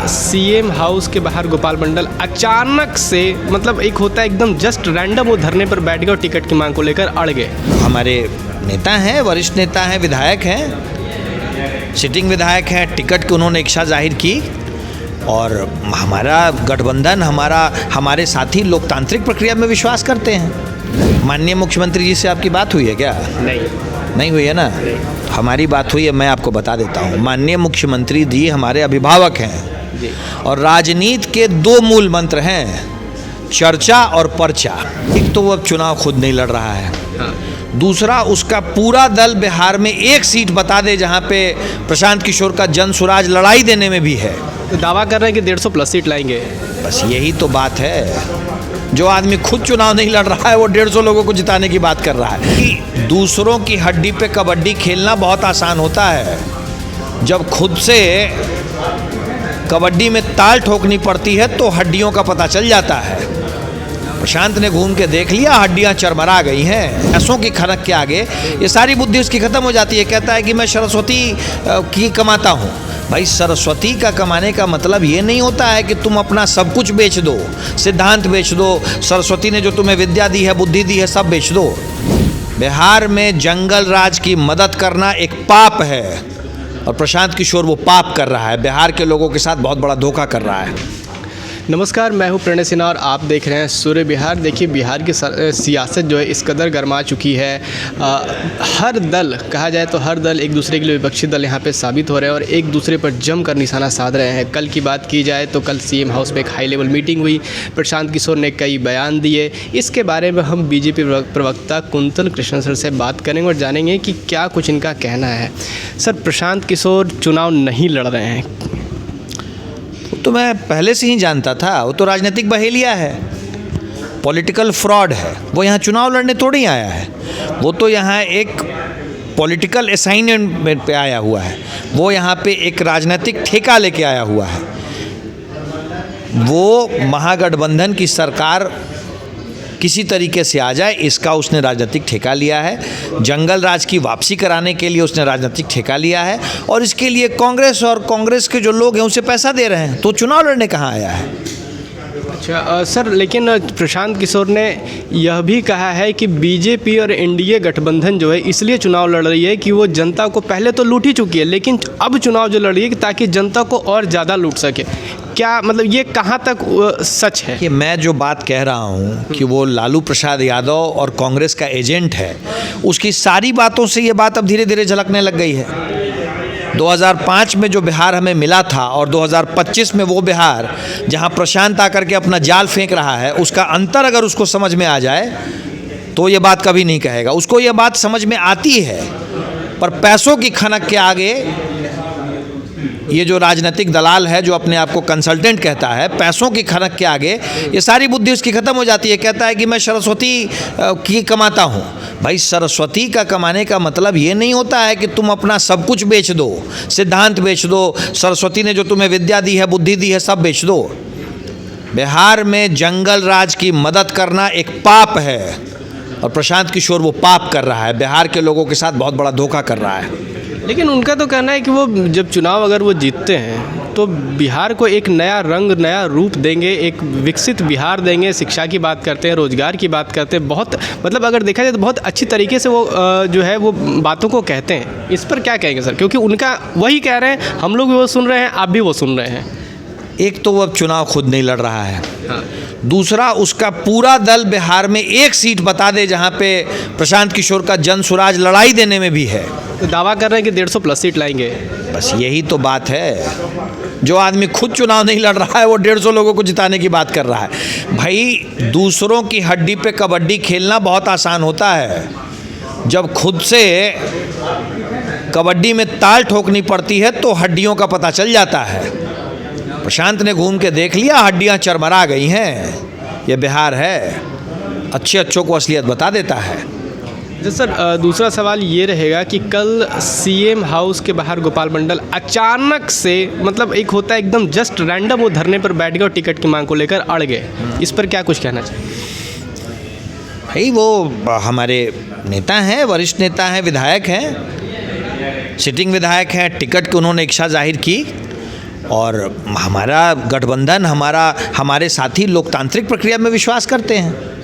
CM house के बाहर गोपाल मंडल अचानक से मतलब एक होता है एकदम जस्ट रैंडम वो धरने पर बैठ गए और टिकट की मांग को लेकर अड़ गए। हमारे नेता हैं, वरिष्ठ नेता हैं, विधायक हैं, सिटिंग विधायक हैं, टिकट की उन्होंने इच्छा जाहिर की और हमारा गठबंधन हमारे साथी लोकतांत्रिक प्रक्रिया में विश्वास करते हैं। माननीय मुख्यमंत्री जी से आपकी बात हुई है क्या? नहीं हुई है ना? हमारी बात हुई है, मैं आपको बता देता हूँ। माननीय मुख्यमंत्री जी हमारे अभिभावक हैं और राजनीति के दो मूल मंत्र हैं, चर्चा और पर्चा। एक तो वो अब चुनाव खुद नहीं लड़ रहा है, दूसरा उसका पूरा दल बिहार में एक सीट बता दे जहाँ पे प्रशांत किशोर का जन सुराज लड़ाई देने में भी है। तो दावा कर रहे हैं कि 150+ सीट लाएंगे। बस यही तो बात है। जो आदमी खुद चुनाव नहीं लड़ रहा है वो 150 लोगों को जिताने की बात कर रहा है। कि दूसरों की हड्डी पे कबड्डी खेलना बहुत आसान होता है, जब खुद से कबड्डी में ताल ठोकनी पड़ती है तो हड्डियों का पता चल जाता है। प्रशांत ने घूम के देख लिया, हड्डियां चरमरा गई हैं। पैसों की खनक के आगे ये सारी बुद्धि उसकी खत्म हो जाती है। कहता है कि मैं सरस्वती की कमाता हूँ। भाई, सरस्वती का कमाने का मतलब ये नहीं होता है कि तुम अपना सब कुछ बेच दो, सिद्धांत बेच दो। सरस्वती ने जो तुम्हें विद्या दी है, बुद्धि दी है, सब बेच दो। बिहार में जंगल राज की मदद करना एक पाप है और प्रशांत किशोर वो पाप कर रहा है। बिहार के लोगों के साथ बहुत बड़ा धोखा कर रहा है। नमस्कार, मैं हूं प्रणय सिन्हा और आप देख रहे हैं सूर्य बिहार। देखिए, बिहार की सियासत जो है इस कदर गर्मा चुकी है। हर दल, कहा जाए तो हर दल एक दूसरे के लिए विपक्षी दल यहाँ पे साबित हो रहे हैं और एक दूसरे पर जमकर निशाना साध रहे हैं। कल की बात की जाए तो कल सीएम हाउस में एक हाई लेवल मीटिंग हुई, प्रशांत किशोर ने कई बयान दिए। इसके बारे में हम बीजेपी प्रवक्ता कुंतल कृष्ण सर से बात करेंगे और जानेंगे कि क्या कुछ इनका कहना है। सर, प्रशांत किशोर चुनाव नहीं लड़ रहे हैं तो मैं पहले से ही जानता था, वो तो राजनीतिक बहेलिया है, पॉलिटिकल फ्रॉड है। वो यहाँ चुनाव लड़ने थोड़ी आया है, वो तो यहाँ एक पॉलिटिकल असाइनमेंट पे आया हुआ है। वो यहाँ पे एक राजनीतिक ठेका लेके आया हुआ है। वो महागठबंधन की सरकार किसी तरीके से आ जाए, इसका उसने राजनीतिक ठेका लिया है। जंगल राज की वापसी कराने के लिए उसने राजनीतिक ठेका लिया है और इसके लिए कांग्रेस और कांग्रेस के जो लोग हैं उसे पैसा दे रहे हैं। तो चुनाव लड़ने कहाँ आया है? अच्छा सर, लेकिन प्रशांत किशोर ने यह भी कहा है कि बीजेपी और एनडीए गठबंधन जो है इसलिए चुनाव लड़ रही है कि वो जनता को पहले तो लूट ही चुकी है, लेकिन अब चुनाव जो लड़ रही है ताकि जनता को और ज़्यादा लूट सके। क्या मतलब ये कहाँ तक सच है? कि मैं जो बात कह रहा हूँ कि वो लालू प्रसाद यादव और कांग्रेस का एजेंट है, उसकी सारी बातों से ये बात अब धीरे धीरे झलकने लग गई है। 2005 में जो बिहार हमें मिला था और 2025 में वो बिहार जहाँ प्रशांत आकर के अपना जाल फेंक रहा है, उसका अंतर अगर उसको समझ में आ जाए तो ये बात कभी नहीं कहेगा। उसको ये बात समझ में आती है, पर पैसों की खनक के आगे ये जो राजनीतिक दलाल है, जो अपने आप को कंसल्टेंट कहता है, पैसों की खनक के आगे ये सारी बुद्धि उसकी खत्म हो जाती है। कहता है कि मैं सरस्वती की कमाता हूँ। भाई, सरस्वती का कमाने का मतलब ये नहीं होता है कि तुम अपना सब कुछ बेच दो, सिद्धांत बेच दो। सरस्वती ने जो तुम्हें विद्या दी है, बुद्धि दी है, सब बेच दो। बिहार में जंगल राज की मदद करना एक पाप है और प्रशांत किशोर वो पाप कर रहा है। बिहार के लोगों के साथ बहुत बड़ा धोखा कर रहा है। लेकिन उनका तो कहना है कि वो जब चुनाव अगर वो जीतते हैं तो बिहार को एक नया रंग, नया रूप देंगे, एक विकसित बिहार देंगे। शिक्षा की बात करते हैं, रोजगार की बात करते हैं, बहुत मतलब अगर देखा जाए तो बहुत अच्छी तरीके से वो जो है वो बातों को कहते हैं। इस पर क्या कहेंगे सर? क्योंकि उनका वही कह रहे हैं, हम लोग भी वो सुन रहे हैं, आप भी वो सुन रहे हैं। एक तो वो अब चुनाव खुद नहीं लड़ रहा है, दूसरा उसका पूरा दल बिहार में एक सीट बता दे जहाँ पे प्रशांत किशोर का जन सुराज लड़ाई देने में भी है। तो दावा कर रहे हैं कि 150+ सीट लाएंगे। बस यही तो बात है। जो आदमी खुद चुनाव नहीं लड़ रहा है वो 150 लोगों को जिताने की बात कर रहा है। भाई, दूसरों की हड्डी पे कबड्डी खेलना बहुत आसान होता है, जब खुद से कबड्डी में ताल ठोकनी पड़ती है तो हड्डियों का पता चल जाता है। प्रशांत ने घूम के देख लिया, हड्डियां चरमरा गई हैं। ये बिहार है, अच्छों को असलियत बता देता है। जी सर, दूसरा सवाल ये रहेगा कि कल सीएम हाउस के बाहर गोपाल मंडल अचानक से मतलब एक होता है एकदम जस्ट रैंडम वो धरने पर बैठ गए और टिकट की मांग को लेकर अड़ गए। इस पर क्या कुछ कहना चाहिए? भाई, वो हमारे नेता हैं, वरिष्ठ नेता हैं, विधायक हैं, सिटिंग विधायक हैं, टिकट की उन्होंने इच्छा जाहिर की और हमारा गठबंधन हमारे साथी लोकतांत्रिक प्रक्रिया में विश्वास करते हैं।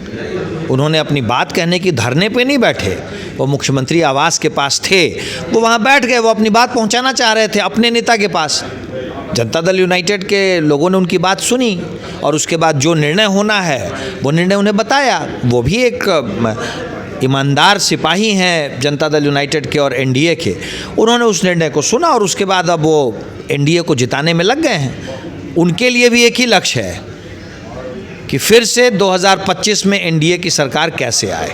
उन्होंने अपनी बात कहने की धरने पे नहीं बैठे, वो मुख्यमंत्री आवास के पास थे, वो वहाँ बैठ गए, वो अपनी बात पहुँचाना चाह रहे थे अपने नेता के पास। जनता दल यूनाइटेड के लोगों ने उनकी बात सुनी और उसके बाद जो निर्णय होना है वो निर्णय उन्हें बताया। वो भी एक ईमानदार सिपाही हैं जनता दल यूनाइटेड के और एनडीए के, उन्होंने उस निर्णय को सुना और उसके बाद अब वो एनडीए को जिताने में लग गए हैं। उनके लिए भी एक ही लक्ष्य है कि फिर से 2025 में एनडीए की सरकार कैसे आए।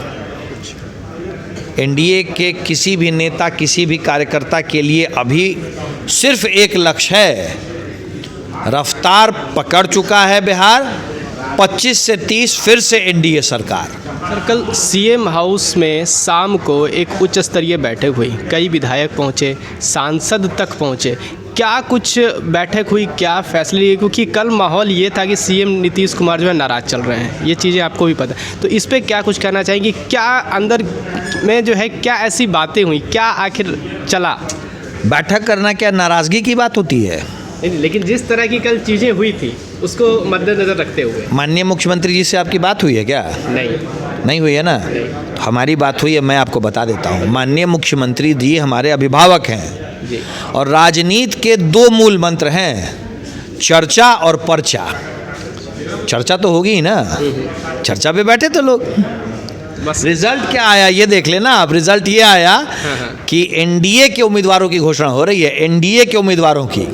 एनडीए के किसी भी नेता, किसी भी कार्यकर्ता के लिए अभी सिर्फ एक लक्ष्य है, रफ्तार पकड़ चुका है बिहार, 25 से 30 फिर से एनडीए सरकार। सर, कल सीएम हाउस में शाम को एक उच्च स्तरीय बैठक हुई, कई विधायक पहुंचे, सांसद तक पहुंचे। क्या कुछ बैठक हुई, क्या फैसले लिए? क्योंकि कल माहौल ये था कि सीएम नीतीश कुमार जो है नाराज़ चल रहे हैं, ये चीज़ें आपको भी पता है, तो इस पे क्या कुछ कहना चाहेंगे? क्या अंदर में जो है क्या ऐसी बातें हुई, क्या आखिर चला? बैठक करना क्या नाराज़गी की बात होती है? लेकिन जिस तरह की कल चीज़ें हुई थी उसको मद्देनज़र रखते हुए। माननीय मुख्यमंत्री जी से आपकी बात हुई है क्या? नहीं हुई है ना? तो हमारी बात हुई है, मैं आपको बता देता हूँ। माननीय मुख्यमंत्री जी हमारे अभिभावक हैं जी। और राजनीति के दो मूल मंत्र हैं, चर्चा और पर्चा। चर्चा तो होगी ही ना, चर्चा पे बैठे थे लोग। बस रिजल्ट क्या आया ये देख लेना आप। रिजल्ट ये आया कि एनडीए के उम्मीदवारों की घोषणा हो रही है। एनडीए के उम्मीदवारों की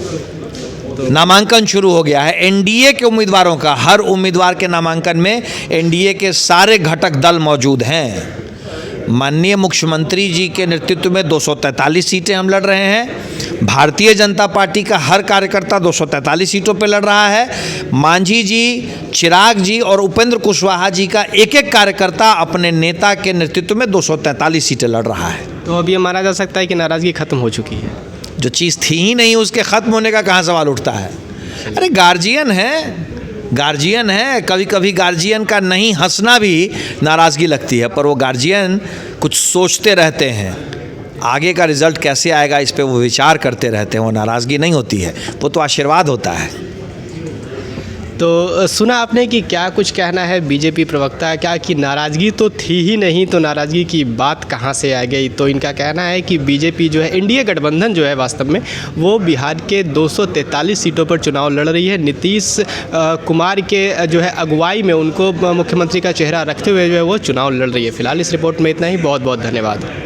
नामांकन शुरू हो गया है। एनडीए के उम्मीदवारों का, हर उम्मीदवार के नामांकन में एनडीए के सारे घटक दल मौजूद हैं। माननीय मुख्यमंत्री जी के नेतृत्व में 243 सीटें हम लड़ रहे हैं। भारतीय जनता पार्टी का हर कार्यकर्ता 243 सीटों पर लड़ रहा है। मांझी जी, चिराग जी और उपेंद्र कुशवाहा जी का एक एक कार्यकर्ता अपने नेता के नेतृत्व में 243 सीटें लड़ रहा है। तो अब ये माना जा सकता है कि नाराज़गी खत्म हो चुकी है? जो चीज़ थी ही नहीं उसके ख़त्म होने का कहाँ सवाल उठता है? अरे गार्जियन है, कभी कभी गार्जियन का नहीं हंसना भी नाराज़गी लगती है, पर वो गार्जियन कुछ सोचते रहते हैं, आगे का रिज़ल्ट कैसे आएगा इस पे वो विचार करते रहते हैं। वो नाराज़गी नहीं होती है, वो तो आशीर्वाद होता है। तो सुना आपने कि क्या कुछ कहना है बीजेपी प्रवक्ता क्या कि नाराज़गी तो थी ही नहीं, तो नाराज़गी की बात कहाँ से आ गई? तो इनका कहना है कि बीजेपी जो है, एनडीए गठबंधन जो है वास्तव में वो बिहार के 243 सीटों पर चुनाव लड़ रही है। नीतीश कुमार के जो है अगुवाई में, उनको मुख्यमंत्री का चेहरा रखते हुए जो है वो चुनाव लड़ रही है। फिलहाल इस रिपोर्ट में इतना ही। बहुत बहुत धन्यवाद।